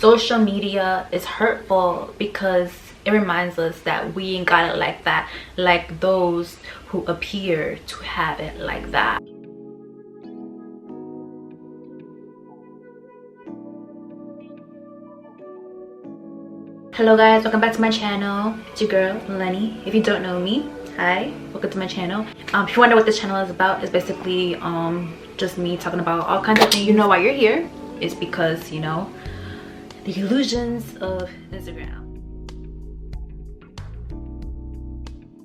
Social media is hurtful because it reminds us that we ain't got it like that, like those who appear to have it like that. Hello guys, welcome back to my channel. It's your girl Lenny. If you don't know me, hi, welcome to my channel. If you wonder what this channel is about, it's basically just me talking about all kinds of things. You know why you're here, it's because, you know, the illusions of Instagram.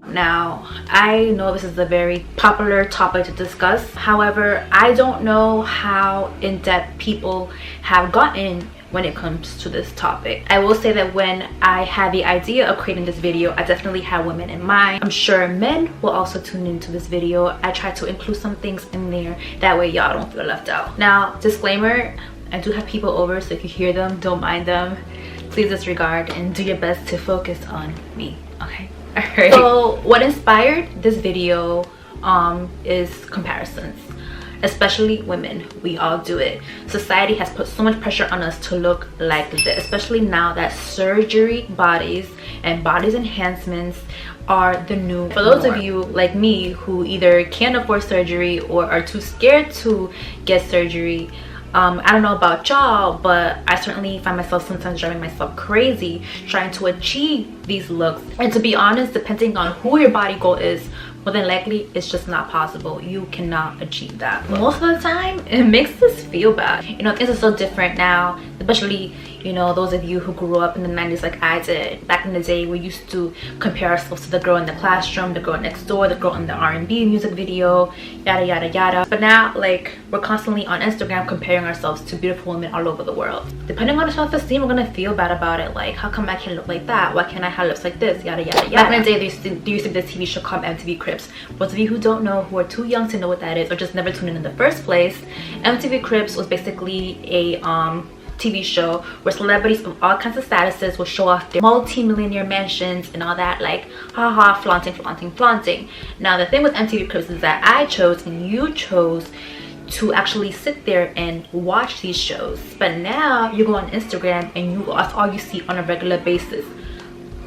Now, I know this is a very popular topic to discuss. However, I don't know how in-depth people have gotten when it comes to this topic. I will say that when I had the idea of creating this video, I definitely had women in mind. I'm sure men will also tune into this video. I try to include some things in there, that way y'all don't feel left out. Now, disclaimer, I do have people over, so if you hear them, don't mind them. Please disregard and do your best to focus on me, okay? Alright. So what inspired this video is comparisons. Especially women, we all do it. Society has put so much pressure on us to look like this, especially now that surgery bodies and bodies enhancements are the new. For those of you like me who either can't afford surgery or are too scared to get surgery, I don't know about y'all, but I certainly find myself sometimes driving myself crazy trying to achieve these looks. And to be honest, depending on who your body goal is, more than likely it's just not possible. You cannot achieve that. Most of the time it makes us feel bad. You know, things are so different now, especially, you know, those of you who grew up in the 90s like I did. Back in the day, we used to compare ourselves to the girl in the classroom, the girl next door, the girl in the R&B music video, yada yada yada. But now, like, we're constantly on Instagram comparing ourselves to beautiful women all over the world. Depending on the self-esteem, we're gonna feel bad about it. Like, how come I can't look like that? Why can't I have lips like this? Yada yada yada. Back in the day, there used to be this TV show called MTV Cribs. For those of you who don't know, who are too young to know what that is, or just never tuned in the first place, MTV Cribs was basically a TV show where celebrities of all kinds of statuses will show off their multi-millionaire mansions and all that, like, haha, flaunting, flaunting, flaunting. Now, the thing with MTV Cribs is that I chose and you chose to actually sit there and watch these shows. But now you go on Instagram and that's all you see on a regular basis.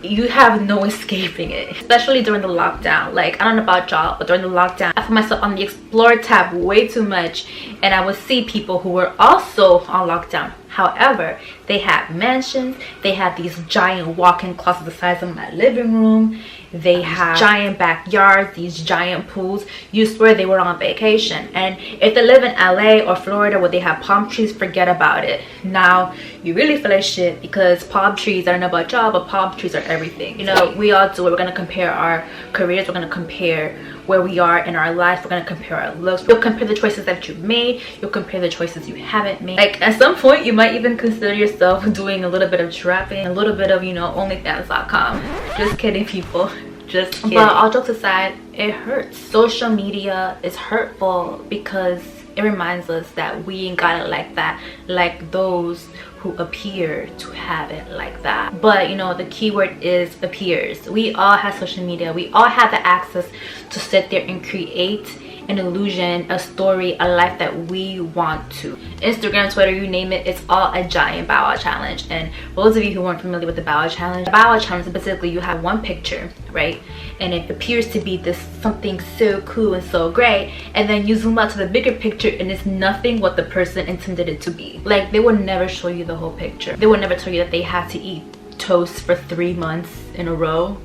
You have no escaping it, especially during the lockdown. Like, I don't know about y'all, but during the lockdown, I found myself on the Explore tab way too much, and I would see people who were also on lockdown. However, they had mansions, they had these giant walk-in closets the size of my living room, they had giant backyards, these giant pools. You swear they were on vacation. And if they live in LA or Florida where they have palm trees, forget about it. Now you really feel like shit because palm trees, I don't know about y'all, but palm trees are everything. You know, we all do it. We're gonna compare our careers, we're gonna compare where we are in our life, we're gonna compare our looks. You'll compare the choices that you've made, you'll compare the choices you haven't made. Like, at some point you might even consider yourself doing a little bit of trapping, a little bit of, you know, onlyfans.com. Just kidding, people, just kidding. But all jokes aside, it hurts. Social media is hurtful because it reminds us that we ain't got it like that, like those who appear to have it like that. But you know, the key word is appears. We all have social media, we all have the access to sit there and create an illusion, a story, a life that we want to. Instagram, Twitter, you name it, it's all a giant bow wow challenge. And for those of you who weren't familiar with the bow wow challenge, the bow wow challenge is basically you have one picture, right, and it appears to be this something so cool and so great, and then you zoom out to the bigger picture and it's nothing what the person intended it to be. Like, they would never show you the whole picture. They would never tell you that they had to eat toast for 3 months in a row,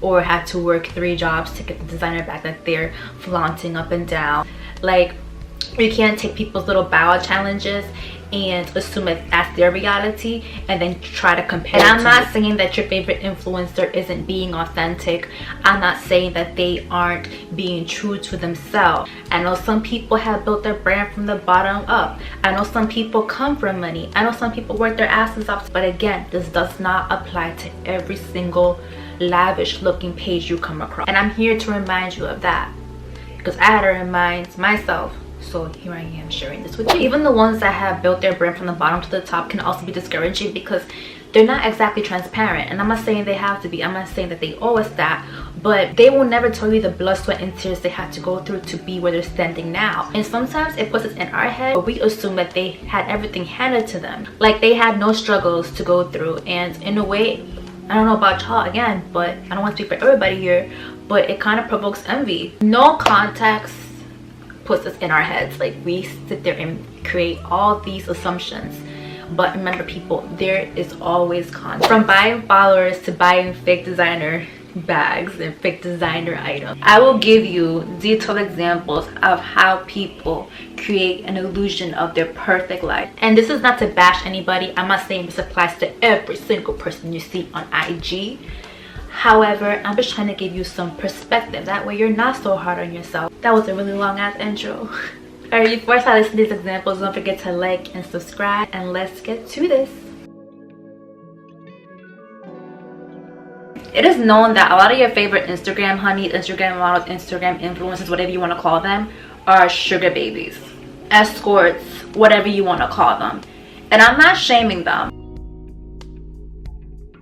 or had to work 3 jobs to get the designer bag that they're flaunting up and down. Like, you can't take people's little bow wow challenges and assume that that's their reality and then try to compare. And I'm not saying that your favorite influencer isn't being authentic. I'm not saying that they aren't being true to themselves. I know some people have built their brand from the bottom up. I know some people come from money. I know some people work their asses off. But again, this does not apply to every single lavish looking page you come across. And I'm here to remind you of that because I had to remind myself. So here I am sharing this with you. Even the ones that have built their brand from the bottom to the top can also be discouraging because they're not exactly transparent. And I'm not saying they have to be, I'm not saying that they owe us that, but they will never tell you the blood, sweat, and tears they had to go through to be where they're standing now. And sometimes it puts us in our head, but we assume that they had everything handed to them, like they had no struggles to go through. And in a way, I don't know about y'all again, but I don't want to speak for everybody here, but it kind of provokes envy. No context puts us in our heads. Like, we sit there and create all these assumptions. But remember, people, there is always context. From buying followers to buying fake designer bags and fake designer items, I will give you detailed examples of how people create an illusion of their perfect life. And this is not to bash anybody. I'm not saying this applies to every single person you see on IG. However, I'm just trying to give you some perspective. That way you're not so hard on yourself. That was a really long ass intro. Alright, before I start listening to these examples, don't forget to like and subscribe, and let's get to this. It is known that a lot of your favorite Instagram honeys, Instagram models, Instagram influencers, whatever you want to call them, are sugar babies, escorts, whatever you want to call them. And I'm not shaming them.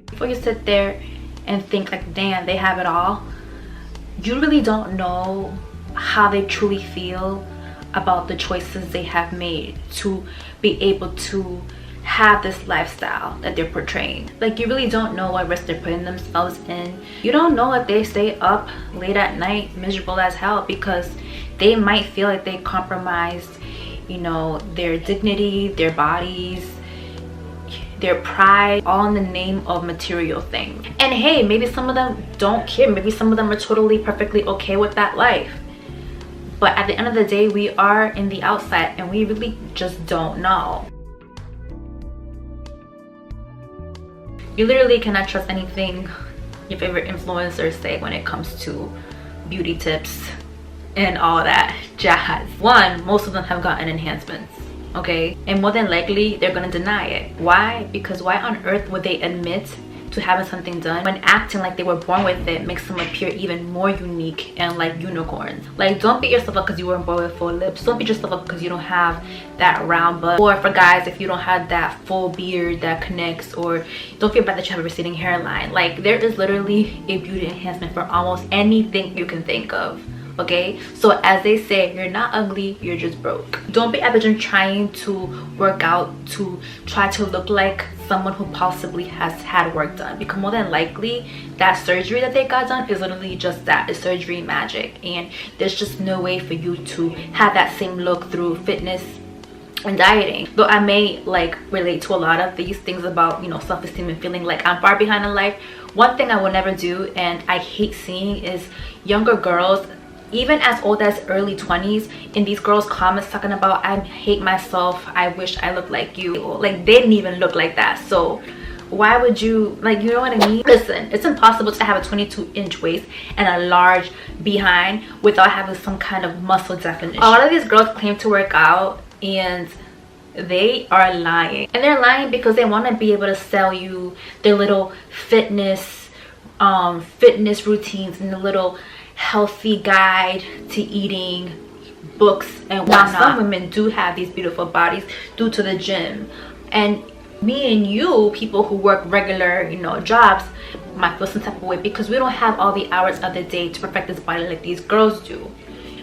Before you sit there and think like, damn, they have it all, you really don't know how they truly feel about the choices they have made to be able to have this lifestyle that they're portraying. Like, you really don't know what risk they're putting themselves in. You don't know if they stay up late at night miserable as hell because they might feel like they compromised, you know, their dignity, their bodies, their pride, all in the name of material things. And hey, maybe some of them don't care. Maybe some of them are totally perfectly okay with that life. But at the end of the day, we are in the outside and we really just don't know. You literally cannot trust anything your favorite influencers say when it comes to beauty tips and all that jazz. One, most of them have gotten enhancements, okay? And more than likely, they're gonna deny it. Why? Because why on earth would they admit to having something done when acting like they were born with it makes them appear even more unique and like unicorns? Like, don't beat yourself up because you weren't born with full lips. Don't beat yourself up because you don't have that round butt. Or for guys, if you don't have that full beard that connects, or don't feel bad that you have a receding hairline. Like, there is literally a beauty enhancement for almost anything you can think of. Okay, so as they say, you're not ugly, you're just broke. Don't be at the gym trying to work out to try to look like someone who possibly has had work done, because more than likely that surgery that they got done is literally just that. It's surgery magic, and there's just no way for you to have that same look through fitness and dieting. Though I may like relate to a lot of these things about, you know, self-esteem and feeling like I'm far behind in life. One thing I will never do, and I hate seeing, is younger girls, even as old as early 20s, in these girls' comments talking about, I hate myself, I wish I looked like you. Like, they didn't even look like that. So why would you, like, you know what I mean? Listen, it's impossible to have a 22-inch waist and a large behind without having some kind of muscle definition. A lot of these girls claim to work out, and they are lying. And they're lying because they want to be able to sell you their little fitness routines and the little healthy guide to eating books and whatnot. Now, some women do have these beautiful bodies due to the gym, and me and you, people who work regular, you know, jobs, might feel some type of way because we don't have all the hours of the day to perfect this body like these girls do.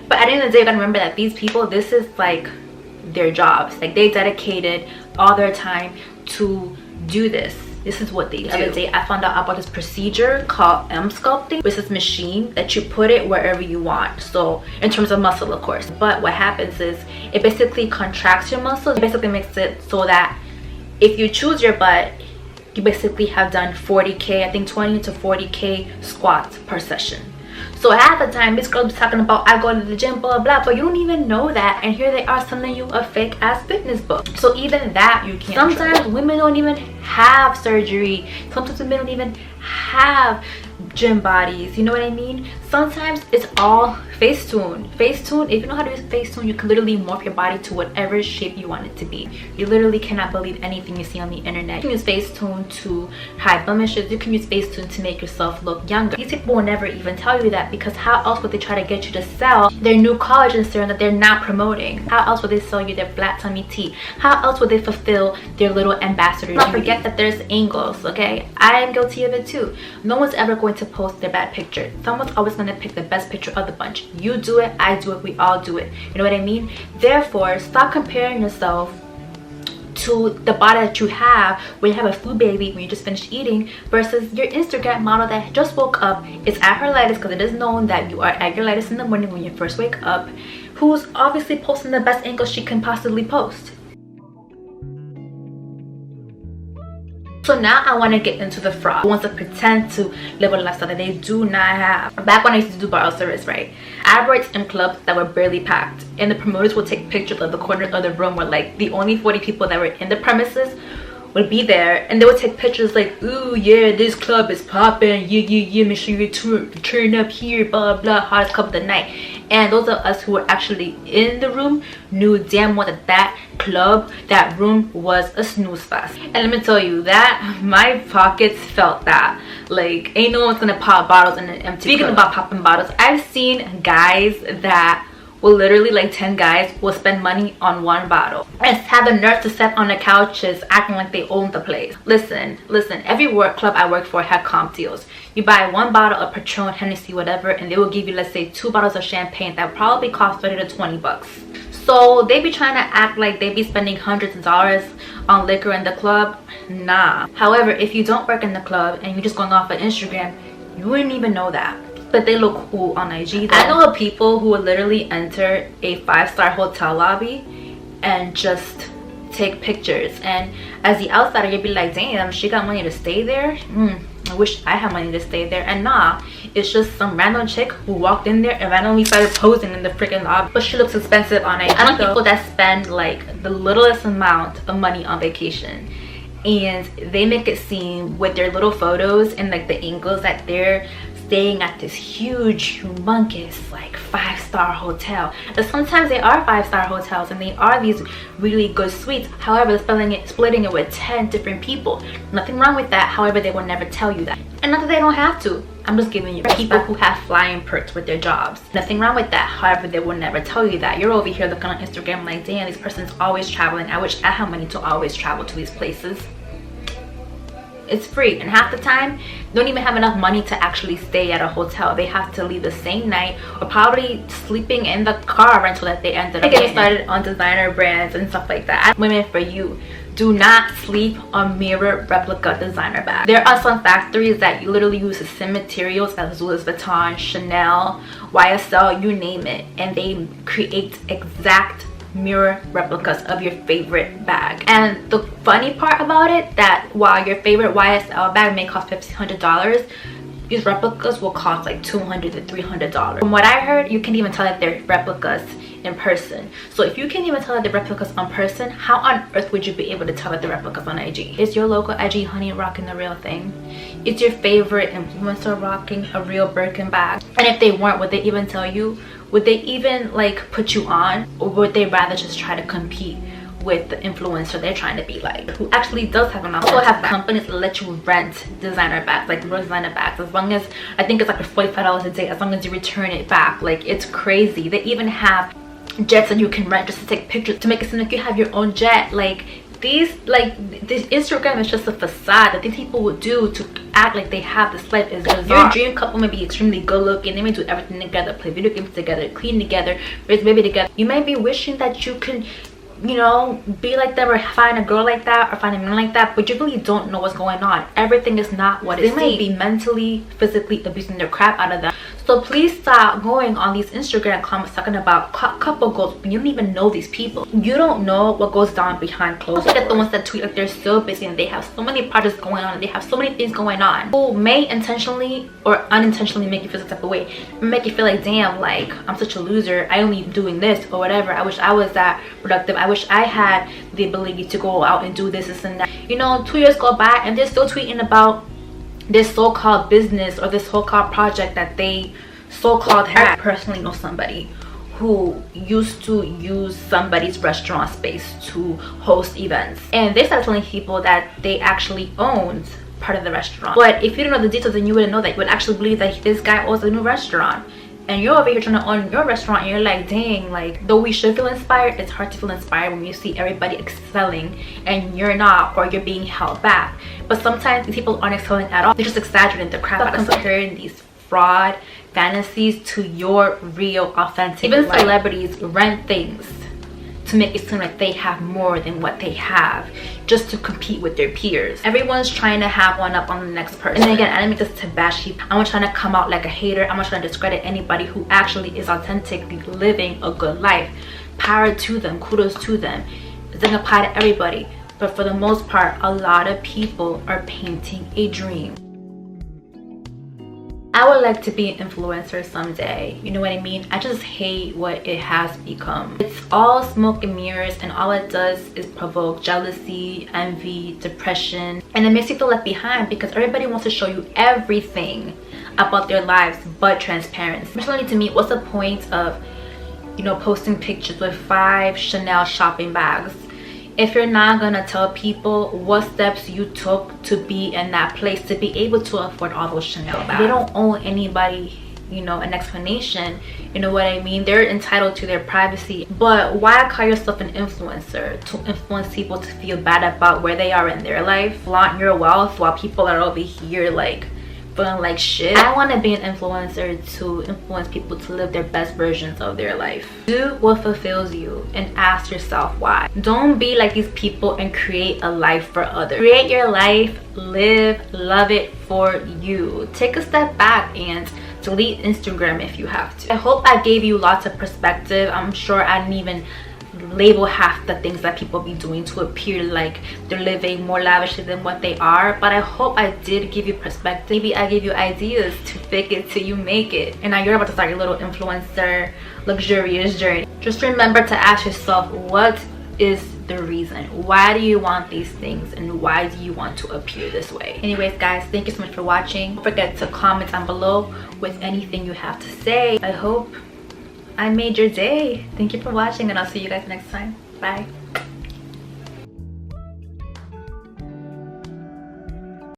But at the end of the day, you gotta remember that these people, this is like their jobs. Like, they dedicated all their time to do this. This is what they do. The other day I found out about this procedure called sculpting. It's this machine that you put it wherever you want, so in terms of muscle, of course. But what happens is it basically contracts your muscles. It basically makes it so that if you choose your butt, you basically have done 40k, I think 20 to 40k squats per session. So half the time this girl be talking about, I go to the gym, blah blah, but you don't even know that, and here they are selling you a fake ass fitness book. So even that you can't. Sometimes women don't even have surgery. Sometimes women don't even have gym bodies, you know what I mean? Sometimes it's all Facetune. Facetune, if you know how to use Facetune, you can literally morph your body to whatever shape you want it to be. You literally cannot believe anything you see on the internet. You can use Facetune to hide blemishes. You can use Facetune to make yourself look younger. These people will never even tell you that, because how else would they try to get you to sell their new collagen serum that they're not promoting? How else would they sell you their black tummy tea? How else would they fulfill their little ambassador? Don't forget that there's angles, okay? I am guilty of it too. No one's ever going to post their bad picture. Someone's always going to pick the best picture of the bunch. You do it, I do it, we all do it. You know what I mean? Therefore, stop comparing yourself to the body that you have when you have a food baby, when you just finished eating, versus your Instagram model that just woke up, is at her lightest, because it is known that you are at your lightest in the morning when you first wake up, who's obviously posting the best angle she can possibly post. So now I want to get into the fraud who wants to pretend to live a lifestyle that they do not have. Back when I used to do bottle service, right, I worked in clubs that were barely packed, and the promoters would take pictures of the corners of the room where like the only 40 people that were in the premises would be there, and they would take pictures like, ooh yeah, this club is popping, yeah, make sure you turn up here, blah blah, hottest club of the night. And those of us who were actually in the room knew damn well that that club, that room, was a snooze fest. And let me tell you that my pockets felt that. Like, ain't no one's gonna pop bottles in an empty club. Speaking about popping bottles, I've seen guys that will literally, like 10 guys will spend money on one bottle and have the nerve to sit on the couches acting like they own the place. Listen, every work club I worked for had comp deals. You buy one bottle of Patron, Hennessy, whatever, and they will give you, let's say, 2 bottles of champagne that probably cost 30 to 20 bucks. So they be trying to act like they be spending hundreds of dollars on liquor in the club. Nah. However, if you don't work in the club and you're just going off of Instagram, you wouldn't even know that. But they look cool on IG though. I know of people who will literally enter a 5-star hotel lobby and just take pictures, and as the outsider you'd be like, damn, she got money to stay there. I wish I had money to stay there. And nah, it's just some random chick who walked in there and randomly started posing in the freaking lobby, but she looks expensive on IG. I know people that spend like the littlest amount of money on vacation, and they make it seem with their little photos and like the angles that they're staying at this huge, humongous, like 5-star hotel. But sometimes they are 5-star hotels and they are these really good suites. However, they're splitting it with 10 different people. Nothing wrong with that. However, they will never tell you that. And not that they don't have to. I'm just giving you people who have flying perks with their jobs. Nothing wrong with that. However, they will never tell you that. You're over here looking on Instagram like, damn, this person's always traveling. I wish I had money to always travel to these places. It's free, and half the time they don't even have enough money to actually stay at a hotel. They have to leave the same night, or probably sleeping in the car rental that they ended up getting started on designer brands and stuff like that. Women, for you, do not sleep on mirror replica designer bags. There are some factories that you literally use the same materials as Louis Vuitton, Chanel, YSL, you name it, and they create exact mirror replicas of your favorite bag. And the funny part about it, that while your favorite YSL bag may cost $1,500, these replicas will cost like $200 to $300. From what I heard, you can't even tell that they're replicas in person. So if you can't even tell that they're replicas on person, how on earth would you be able to tell that they're replicas on IG? Is your local IG honey rocking the real thing? Is your favorite influencer rocking a real Birkin bag? And if they weren't, would they even tell you? Would they even like put you on, or would they rather just try to compete with the influencer they're trying to be like, who actually does have enough? Also have companies that let you rent designer bags, like real designer bags, as long as, I think it's like $45 a day, as long as you return it back. Like, it's crazy. They even have jets that you can rent just to take pictures, to make it seem like you have your own jet. Like, this Instagram is just a facade that these people would do to act like they have this life. Is bizarre. Your dream couple may be extremely good looking, they may do everything together, play video games together, clean together, raise a baby together. You may be wishing that you can, you know, be like them, or find a girl like that, or find a man like that, but you really don't know what's going on. Everything is not what it seems. They might be mentally, physically abusing the crap out of them. So please stop going on these Instagram comments talking about couple goals when you don't even know these people. You don't know what goes down behind closed doors. Look at the ones that tweet like they're so busy and they have so many projects going on and they have so many things going on, who may intentionally or unintentionally make you feel some type of way, make you feel like, damn, like, I'm such a loser, I only doing this or whatever, I wish I was that productive, I wish I had the ability to go out and do this and that. You know, 2 years go by and they're still tweeting about this so-called business or this so-called project that they so-called hack. I personally know somebody who used to use somebody's restaurant space to host events, and they started telling people that they actually owned part of the restaurant. But if you don't know the details, then you wouldn't know that. You would actually believe that this guy owns a new restaurant, and you're over here trying to own your restaurant, and you're like, dang, like, though we should feel inspired, it's hard to feel inspired when you see everybody excelling and you're not, or you're being held back. But sometimes these people aren't excelling at all. They're just exaggerating the crap out of comparing these fraud fantasies to your real authentic even life. Celebrities rent things to make it seem like they have more than what they have, just to compete with their peers. Everyone's trying to have one up on the next person. And again, I didn't make this to bash people. I'm not trying to come out like a hater. I'm not trying to discredit anybody who actually is authentically living a good life. Power to them, kudos to them. It doesn't apply to everybody, but for the most part, a lot of people are painting a dream. I would like to be an influencer someday, you know what I mean? I just hate what it has become. It's all smoke and mirrors, and all it does is provoke jealousy, envy, depression, and it makes you feel left behind because everybody wants to show you everything about their lives but transparency. Personally, to me, what's the point of, you know, posting pictures with 5 Chanel shopping bags if you're not gonna tell people what steps you took to be in that place to be able to afford all those Chanel bags? They don't owe anybody, you know, an explanation, you know what I mean? They're entitled to their privacy. But why call yourself an influencer? To influence people to feel bad about where they are in their life, flaunt your wealth while people are over here like feeling like shit? I want to be an influencer to influence people to live their best versions of their life. Do what fulfills you and ask yourself why. Don't be like these people and create a life for others. Create your life, live, love it for you. Take a step back and delete Instagram if you have to. I hope I gave you lots of perspective. I'm sure I didn't even label half the things that people be doing to appear like they're living more lavishly than what they are, but I hope I did give you perspective. Maybe I gave you ideas to fake it till you make it, and now you're about to start your little influencer luxurious journey. Just remember to ask yourself, what is the reason? Why do you want these things, and why do you want to appear this way? Anyways guys, thank you so much for watching. Don't forget to comment down below with anything you have to say. I hope I made your day. Thank you for watching, and I'll see you guys next time. Bye.